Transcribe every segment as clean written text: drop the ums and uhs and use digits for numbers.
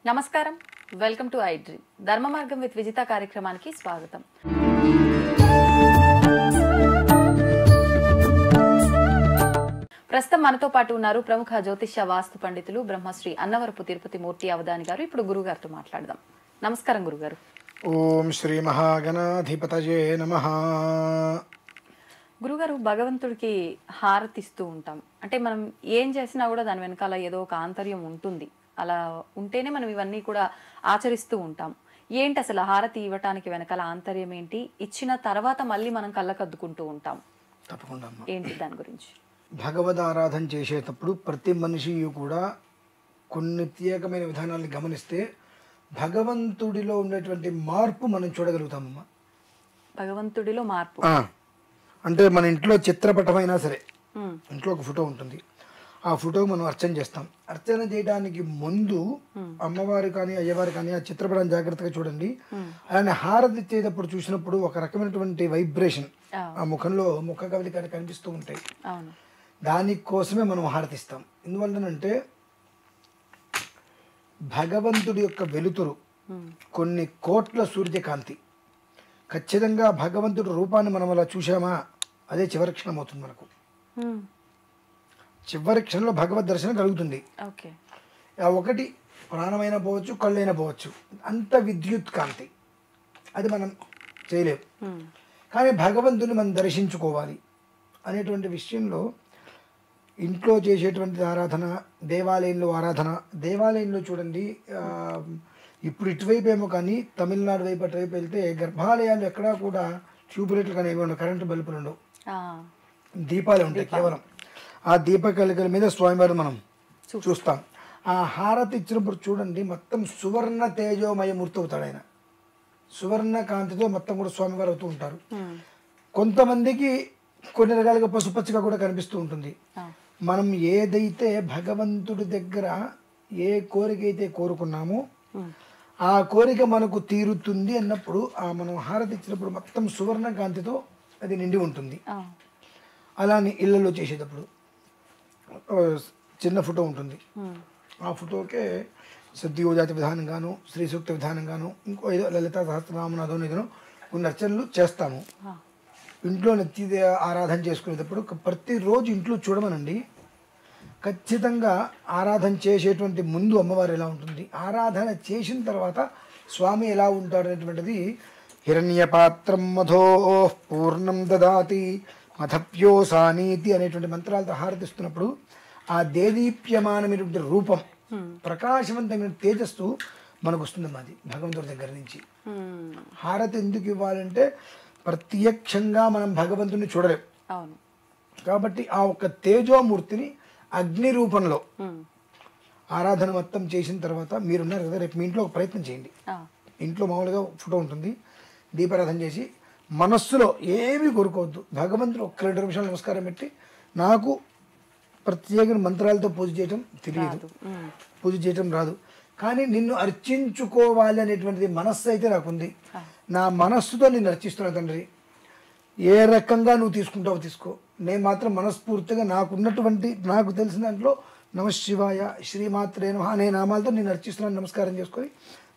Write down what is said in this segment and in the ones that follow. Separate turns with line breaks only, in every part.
నమస్కారం, welcome to I dream. ధర్మ మార్గం విత్ విజిత కార్యక్రమానికి స్వాగతం. ప్రస్తుతం మనతో పాటు ఉన్నారు ప్రముఖ జ్యోతిష్య వాస్తు పండితులు బ్రహ్మశ్రీ అన్నవరపు తిరుపతి మూర్తి అవధాని గారు. ఇప్పుడు గురుగారితో మాట్లాడదాం. నమస్కారం గురుగారు.
ఓం శ్రీ మహాగణాధిపతయే నమః.
గురుగారు, భగవంతుడికి హారతిస్తూ ఉంటాం అంటే మనం ఏం చేసినా కూడా దాని వెనకాల ఏదో ఒక ఆంతర్యం ఉంటుంది. అలా ఉంటేనే మనం ఇవన్నీ కూడా ఆచరిస్తూ ఉంటాం. ఏంటి అసలు హారతి ఇవ్వటానికి వెనకాల ఆంతర్యం ఏంటి? ఇచ్చిన తర్వాత మళ్ళీ మనం కళ్ళకద్దుకుంటూ ఉంటాం.
తప్పకుండా
ఏంటి దాని గురించి?
భగవద్ ఆరాధన చేసేటప్పుడు ప్రతి మనిషి కూడా కొన్ని ప్రత్యేకమైన విధానాలను గమనిస్తే భగవంతుడిలో ఉండేటువంటి మార్పు మనం చూడగలుగుతామమ్మా.
భగవంతుడిలో మార్పు
అంటే మన ఇంట్లో చిత్రపటమైనా సరే, ఇంట్లో ఒక ఫోటో ఉంటుంది, ఆ ఫోటోకి మనం అర్చన చేస్తాం. అర్చన చేయడానికి ముందు అమ్మవారు కానీ అయ్యవారు కానీ ఆ చిత్రపటాన్ని జాగ్రత్తగా చూడండి. అలానే హారతి ఇచ్చేటప్పుడు చూసినప్పుడు ఒక రకమైనటువంటి వైబ్రేషన్ ఆ ముఖంలో ముఖ కవలికలు కనిపిస్తూ ఉంటాయి. దానికోసమే మనం హారతిస్తాం. ఎందువల్లనంటే భగవంతుడి యొక్క వెలుతురు కొన్ని కోట్ల సూర్యకాంతి. ఖచ్చితంగా భగవంతుడి రూపాన్ని మనం అలా చూసామా, అదే చివరి క్షణం అవుతుంది. మనకు చివరి క్షణంలో భగవద్ దర్శనం కలుగుతుంది. ఒకటి ప్రాణమైనా పోవచ్చు, కళ్ళైనా పోవచ్చు, అంత విద్యుత్ కాంతి, అది మనం చేయలేము. కానీ భగవంతుని మనం దర్శించుకోవాలి అనేటువంటి విషయంలో ఇంట్లో చేసేటువంటి ఆరాధన, దేవాలయంలో ఆరాధన. దేవాలయంలో చూడండి, ఇప్పుడు ఇటువైపు ఏమో కానీ తమిళనాడు వైపు అటువైపు వెళ్తే గర్భాలయాలు ఎక్కడా కూడా ట్యూబ్ లైట్లు కానీ ఏమి ఉండవు, కరెంటు బల్బులు ఉండవు, దీపాలు ఉంటాయి కేవలం. ఆ దీపకలికల మీద స్వామివారిని మనం చూస్తాం. ఆ హారతి ఇచ్చినప్పుడు చూడండి, మొత్తం సువర్ణ తేజోమయ మూర్తి అవుతాడు ఆయన. సువర్ణ కాంతితో మొత్తం కూడా స్వామివారు అవుతూ ఉంటారు. కొంతమందికి కొన్ని రకాలుగా పసుపచ్చగా కూడా కనిపిస్తూ ఉంటుంది. మనం ఏదైతే భగవంతుడి దగ్గర ఏ కోరిక అయితే కోరుకున్నామో ఆ కోరిక మనకు తీరుతుంది అన్నప్పుడు మనం హారతి ఇచ్చినప్పుడు మొత్తం సువర్ణ కాంతితో అది నిండి ఉంటుంది. అలానే ఇళ్లలో చేసేటప్పుడు చిన్న ఫోటో ఉంటుంది, ఆ ఫోటోకే సద్యోజాతి విధానంగాను, శ్రీ సూక్త విధానంగాను, ఇంకో ఏదో లలితా సహస్రనామనాథో ఏదో కొన్ని అర్చనలు చేస్తాము. ఇంట్లో నిత్య ఆరాధన చేసుకునేటప్పుడు ప్రతిరోజు ఇంట్లో చూడమనండి. ఖచ్చితంగా ఆరాధన చేసేటువంటి ముందు అమ్మవారు ఎలా ఉంటుంది, ఆరాధన చేసిన తర్వాత స్వామి ఎలా ఉంటాడు అనేటువంటిది హిరణ్యపాత్రం మధో పూర్ణం దదాతి మధప్యోసానీతి అనేటువంటి మంత్రాలతో హారతిస్తున్నప్పుడు ఆ దేదీప్యమానమైనటువంటి రూపం, ప్రకాశవంతమైన తేజస్సు మనకు వస్తుంది. మాది భగవంతుడి దగ్గర నుంచి. హారతి ఎందుకు ఇవ్వాలంటే ప్రత్యక్షంగా మనం భగవంతుని చూడలేం కాబట్టి ఆ ఒక్క తేజోమూర్తిని అగ్ని రూపంలో ఆరాధన మొత్తం చేసిన తర్వాత, మీరున్నారు కదా, రేపు మీ ఇంట్లో ఒక ప్రయత్నం చేయండి. ఇంట్లో మామూలుగా ఫోటో ఉంటుంది, దీపారాధన చేసి మనస్సులో ఏమీ కోరుకోవద్దు. భగవంతుడు ఒక్క 2 నిమిషాలు నమస్కారం పెట్టి, నాకు ప్రత్యేక మంత్రాలతో పూజ చేయటం తెలియదు, పూజ చేయటం రాదు, కానీ నిన్ను అర్చించుకోవాలి అనేటువంటిది మనస్సు అయితే నాకుంది. నా మనస్సుతో నిన్ను అర్చిస్తున్నా తండ్రి, ఏ రకంగా నువ్వు తీసుకుంటావో తీసుకో, నేను మాత్రం మనస్ఫూర్తిగా నాకున్నటువంటి నాకు తెలిసిన దాంట్లో నమశివాయ శ్రీమాత్రే నమః అనే నామాలతో నేను అర్చిస్తున్నాను. నమస్కారం చేసుకొని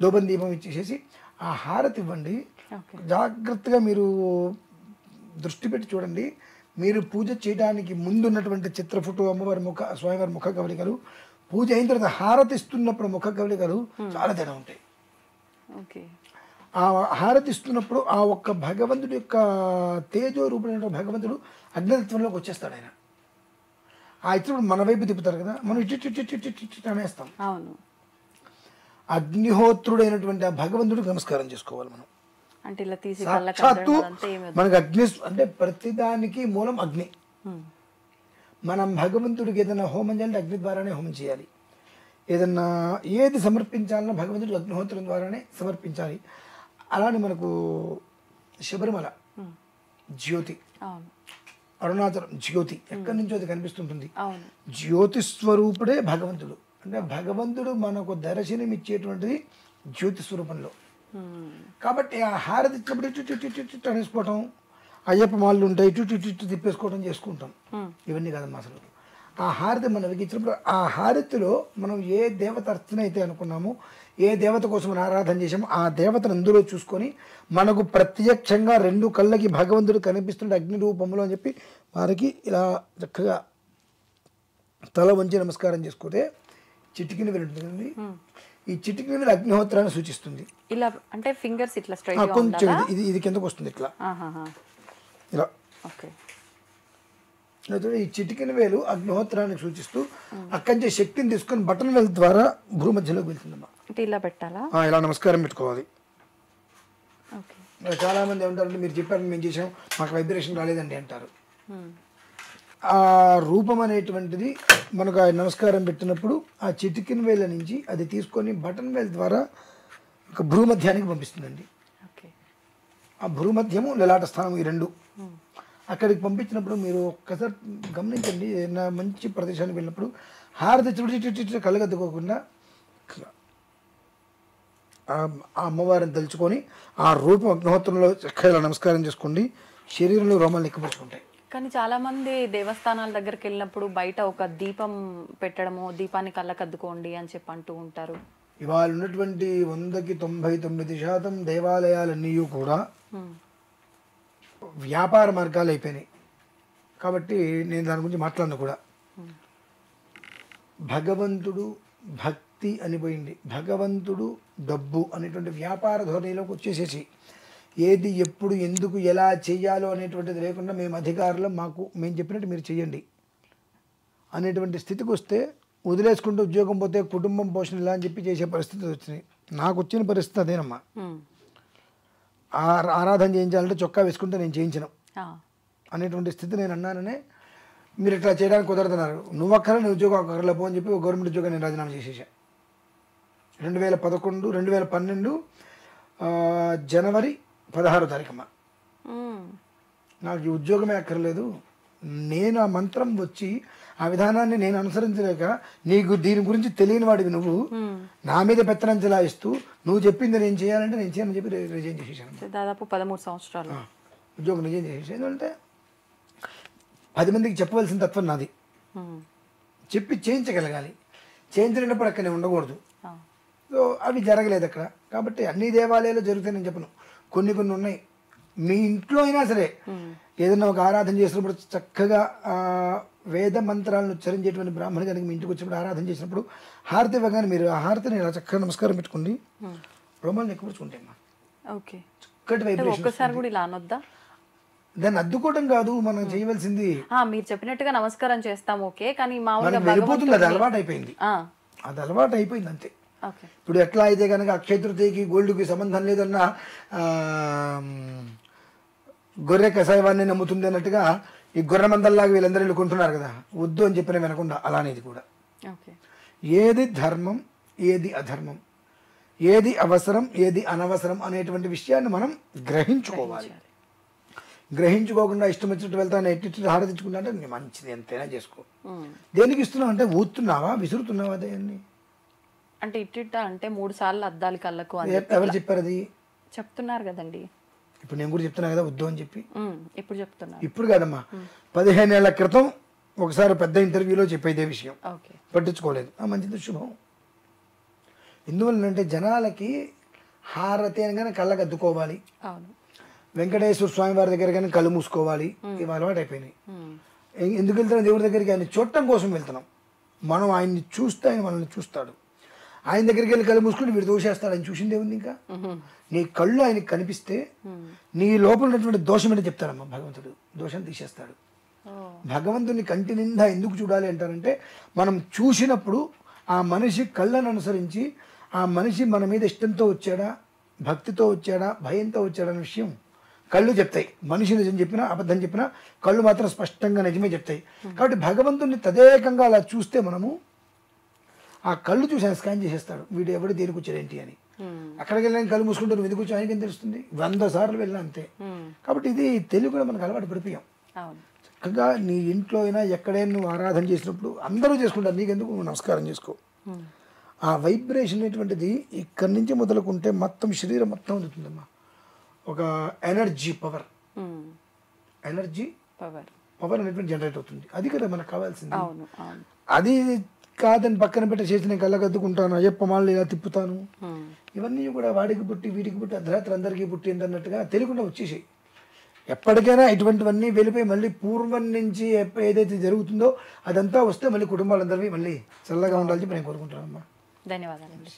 దూపం దీపం ఇచ్చేసేసి ఆ హారతి ఇవ్వండి. జాగ్రత్తగా మీరు దృష్టి పెట్టి చూడండి. మీరు పూజ చేయడానికి ముందున్నటువంటి చిత్ర ఫోటో, అమ్మవారి ముఖ, స్వామివారి ముఖ కవలికలు, పూజ అయిన తర్వాత హారతి ఇస్తున్నప్పుడు ముఖ కవలికలు చాలా తేడా ఉంటాయి. ఆ హారతి ఇస్తున్నప్పుడు ఆ ఒక్క భగవంతుడి యొక్క తేజో రూపమైన భగవంతుడు అగ్నితత్వంలోకి వచ్చేస్తాడు. ఆయన ఆ ఇచ్చినప్పుడు మన వైపు తిప్పుతారు కదా, మనం ఇటు అనేస్తాం. అగ్నిహోత్రుడైనటువంటి ఆ భగవంతుడికి నమస్కారం చేసుకోవాలి మనం. సాక్షాత్తు మనకు అగ్ని అంటే ప్రతిదానికి మూలం అగ్ని. మనం భగవంతుడికి ఏదైనా హోమం చేయాలంటే అగ్ని ద్వారానే హోమం చేయాలి. ఏదన్నా ఏది సమర్పించాలన్నా భగవంతుడికి అగ్నిహోత్రం ద్వారానే సమర్పించాలి. అలానే మనకు శబరిమల జ్యోతి, అరుణాచలం జ్యోతి, ఎక్కడి నుంచో అది కనిపిస్తుంటుంది. జ్యోతి స్వరూపుడే భగవంతుడు. అంటే భగవంతుడు మనకు దర్శనం ఇచ్చేటువంటిది జ్యోతి స్వరూపంలో. కాబట్టి ఆ హారతి ఇచ్చినప్పుడు ఇటు అనేసుకోవటం, అయ్యప్ప మాళ్ళు ఉంటాయి, ఇటు తిప్పేసుకోవడం చేసుకుంటాం. ఇవన్నీ కాదమ్మా. అసలు ఆ హారతి మనం వెలిగించినప్పుడు ఆ హారతిలో మనం ఏ దేవత అర్చన అయితే అనుకున్నామో, ఏ దేవత కోసం మనం ఆరాధన చేసామో ఆ దేవతను అందులో చూసుకొని మనకు ప్రత్యక్షంగా 2 కళ్ళకి భగవంతుడు కనిపిస్తుండే అగ్ని రూపంలో అని చెప్పి వారికి ఇలా చక్కగా తల వంచి నమస్కారం చేసుకుంటే చిటికిన వేలు ఉంటుంది. ఈ చిటికిన వేలు అగ్నిహోత్రాన్ని సూచిస్తుంది.
ఇలా అంటే ఫింగర్స్ ఇట్లా స్ట్రైట్
కొంచెం ఇది కిందకు వస్తుంది ఇట్లా ఇలా.
ఓకే.
ఈ చిటికిన వేలు అగ్నిహోత్రానికి సూచిస్తూ అక్కడి నుంచి శక్తిని తీసుకొని బటన్ వేలు ద్వారా భూమధ్యలోకి వెళ్తుందమ్మా.
అంటే ఇలా పెట్టాలా?
ఇలా నమస్కారం పెట్టుకోవాలి.
ఓకే.
చాలా మంది ఏమంటారంటే మీరు చెప్పారు మేము చేసాం మాకు వైబ్రేషన్ రాలేదండి అంటారు. ఆ రూపం అనేటువంటిది మనకు ఆ నమస్కారం పెట్టినప్పుడు ఆ చిటికిన వేల నుంచి అది తీసుకొని బటన్ వేల్ ద్వారా ఒక భూమధ్యానికి పంపిస్తుందండి. ఆ భూమధ్యము లలాట స్థానం ఈ 2 అక్కడికి పంపించినప్పుడు మీరు ఒక్కసారి గమనించండి. ఏదైనా మంచి ప్రదేశానికి వెళ్ళినప్పుడు హారతి చుట్టి కళ్ళగద్దుకోకుండా ఆ అమ్మవారిని తలుచుకొని ఆ రూపం అగ్నిహోత్రంలో చక్కగా నమస్కారం చేసుకోండి. శరీరంలో రోమాలు ఎక్కపరుచుకుంటాయి.
కానీ చాలా మంది దేవస్థానాల దగ్గరికి వెళ్ళినప్పుడు బయట ఒక దీపం పెట్టడము, దీపాన్ని కళ్ళకద్దుకోండి అని చెప్పి అంటూ ఉంటారు.
ఇవాళ ఉన్నటువంటి 100కి 99% దేవాలయాలన్నీ కూడా వ్యాపార మార్గాలు అయిపోయినాయి. కాబట్టి నేను దాని గురించి మాట్లాడను కూడా. భగవంతుడు భక్తి అనిపోయింది, భగవంతుడు డబ్బు అనేటువంటి వ్యాపార ధోరణిలోకి వచ్చేసేసి ఏది ఎప్పుడు ఎందుకు ఎలా చేయాలో అనేటువంటిది లేకుండా మేము అధికారులు మేము చెప్పినట్టు మీరు చేయండి అనేటువంటి స్థితికి వస్తే వదిలేసుకుంటూ ఉద్యోగం పోతే కుటుంబం పోషణ ఇలా అని చెప్పి చేసే పరిస్థితులు వచ్చినాయి. నాకు వచ్చిన పరిస్థితి అదేనమ్మా. ఆరాధన చేయించాలంటే చొక్కా వేసుకుంటే నేను చేయించను అనేటువంటి స్థితి నేను అన్నాననే మీరు ఇట్లా చేయడానికి కుదరదన్నారు. నువ్వు నీ ఉద్యోగం అక్కర్లో పో అని చెప్పి గవర్నమెంట్ ఉద్యోగం నేను రాజీనామా చేసేసా. 2012 జనవరి 16వ తారీఖమ్మా. నాకు ఈ ఉద్యోగమే అక్కర్లేదు, నేను ఆ మంత్రం వచ్చి ఆ విధానాన్ని నేను అనుసరించలేక నీకు దీని గురించి తెలియని వాడివి నువ్వు నా మీద పెత్తనం చెలాయిస్తూ నువ్వు చెప్పింది నేను చేయాలంటే నేను చేయని చెప్పి రిజైన్ చేసేసాను.
దాదాపు 13 సంవత్సరాలు
ఉద్యోగం రిజైన్ చేసేసాను. ఎందుకంటే 10 మందికి చెప్పవలసిన తత్వం నాది. చెప్పి చేయించగలగాలి, చేయించలేనప్పుడు అక్కడ నేను ఉండకూడదు. సో అవి జరగలేదు అక్కడ. కాబట్టి అన్ని దేవాలయాలు జరుగుతాయి నేను చెప్పను, కొన్ని ఉన్నాయి. మీ ఇంట్లో అయినా సరే ఏదైనా ఒక ఆరాధన చేసినప్పుడు చక్కగా వేద మంత్రాలను ఉచ్చరించేటువంటి బ్రాహ్మణి గారికి మీ ఇంటికి వచ్చినప్పుడు ఆరాధన చేసినప్పుడు హారతి ఇవ్వగానే మీరు ఆ హారతిని ఇలా చక్కగా నమస్కారం పెట్టుకోండి. రోమాలను ఎక్కువచ్చుకుంటాయి అమ్మా. చక్కటి వైబ్రేషన్. దాన్ని అద్దుకోవడం కాదు మనం చేయవలసింది.
మీరు చెప్పినట్టుగా నమస్కారం చేస్తాం ఓకే, కానీ
వెళ్ళిపోతుంది. అది అలవాటు అయిపోయింది, అది అలవాటు అయిపోయింది అంతే. ఇప్పుడు ఎట్లా అయితే కనుక అక్షయ తృతీయకి గోల్డ్కి సంబంధం లేదన్నా గొర్రె కషాయవాన్ని నమ్ముతుంది అన్నట్టుగా ఈ గొర్రె మందల్లాగా వీళ్ళందరూ వీళ్ళు కొంటున్నారు కదా, వద్దు అని చెప్పిన వినకుండా అలానేది కూడా. ఏది ధర్మం ఏది అధర్మం, ఏది అవసరం ఏది అనవసరం అనేటువంటి విషయాన్ని మనం గ్రహించుకోవాలి. గ్రహించుకోకుండా ఇష్టం వచ్చినట్టు వెళ్తాను ఎట్టి హారతించుకుంటా అంటే మంచిది ఎంతైనా చేసుకో. దేనికి ఇస్తున్నావు అంటే ఊతున్నావా విసురుతున్నావా దాన్ని
అంటే ఇట్టిట్ట అంటే 3 సార్లు అద్దాలి కళ్ళకు
ఎవరు చెప్పారు? అది
చెప్తున్నారు కదండి.
ఇప్పుడు నేను కూడా చెప్తున్నా కదా వద్దు అని చెప్పి.
ఇప్పుడు చెప్తున్నా,
ఇప్పుడు కాదమ్మా, 15 ఏళ్ల క్రితం ఒకసారి పెద్ద ఇంటర్వ్యూలో చెప్పేదే విషయం, పట్టించుకోలేదు. మంచిది, శుభం. ఎందువల్లంటే జనాలకి హారతి అనగానే కళ్ళకు అద్దుకోవాలి, వెంకటేశ్వర స్వామి వారి దగ్గర కానీ కళ్ళు మూసుకోవాలి, ఇవి అలవాటు అయిపోయినాయి. ఎందుకు వెళ్తున్నాం దేవుడి దగ్గరికి? ఆయన చూడటం కోసం వెళ్తున్నాం. మనం ఆయన్ని చూస్తే ఆయన మనల్ని చూస్తాడు. ఆయన దగ్గరికి వెళ్ళి కళ్ళు మూసుకుంటే వీడు దోషేస్తాడు. ఆయన చూసిందే ఉంది. ఇంకా నీ కళ్ళు ఆయనకి కనిపిస్తే నీ లోపల ఉన్నటువంటి దోషం అంటే చెప్తాడమ్మా భగవంతుడు, దోషం తీసేస్తాడు. భగవంతుని కంటి నిండా ఎందుకు చూడాలి అంటారంటే మనం చూసినప్పుడు ఆ మనిషి కళ్ళను అనుసరించి ఆ మనిషి మన మీద ఇష్టంతో వచ్చాడా, భక్తితో వచ్చాడా, భయంతో వచ్చాడా అనే విషయం కళ్ళు చెప్తాయి. మనిషి నిజం చెప్పినా అబద్ధం చెప్పినా కళ్ళు మాత్రం స్పష్టంగా నిజమే చెప్తాయి. కాబట్టి భగవంతుని తదేకంగా అలా చూస్తే మనము ఆ కళ్ళు చూసి ఆయన స్కాన్ చేసేస్తాడు, వీడు ఎవడు దేనికి వచ్చాడేంటి అని. అక్కడికి వెళ్ళి కళ్ళు మూసుకుంటారు, వెతుకు వచ్చి ఆయనకేం తెలుస్తుంది? 100 సార్లు వెళ్ళినా అంతే. కాబట్టి ఇది తెలుగు కూడా మనకు అలవాటు పడిపోయాం. చక్కగా నీ ఇంట్లో అయినా ఎక్కడైనా నువ్వు ఆరాధన చేసినప్పుడు అందరూ చేసుకుంటారు, నీకెందుకు నువ్వు నమస్కారం చేసుకో. ఆ వైబ్రేషన్ అనేటువంటిది ఇక్కడి నుంచి మొదలుకుంటే మొత్తం శరీరం మొత్తం అందుతుందమ్మా. ఒక ఎనర్జీ పవర్, ఎనర్జీ పవర్ అనేటువంటి జనరేట్ అవుతుంది. అది కదా మనకు కావాల్సింది.
అవును అవును.
అది కాదని పక్కన పెట్టి చేసి నేను కళ్ళగద్దుకుంటాను, అయ్యప్ప మాళ్ళు ఇలా తిప్పుతాను, ఇవన్నీ కూడా వాడికి పుట్టి వీడికి పుట్టి అర్ధరాత్రి అందరికీ పుట్టింది అన్నట్టుగా తెలియకుండా వచ్చేసాయి. ఎప్పటికైనా ఇటువంటివన్నీ వెళ్ళిపోయి మళ్ళీ పూర్వం నుంచి ఏదైతే జరుగుతుందో అదంతా వస్తే మళ్ళీ కుటుంబాలందరివి మళ్ళీ చల్లగా ఉండాలని నేను కోరుకుంటానమ్మా.
ధన్యవాదాలండి.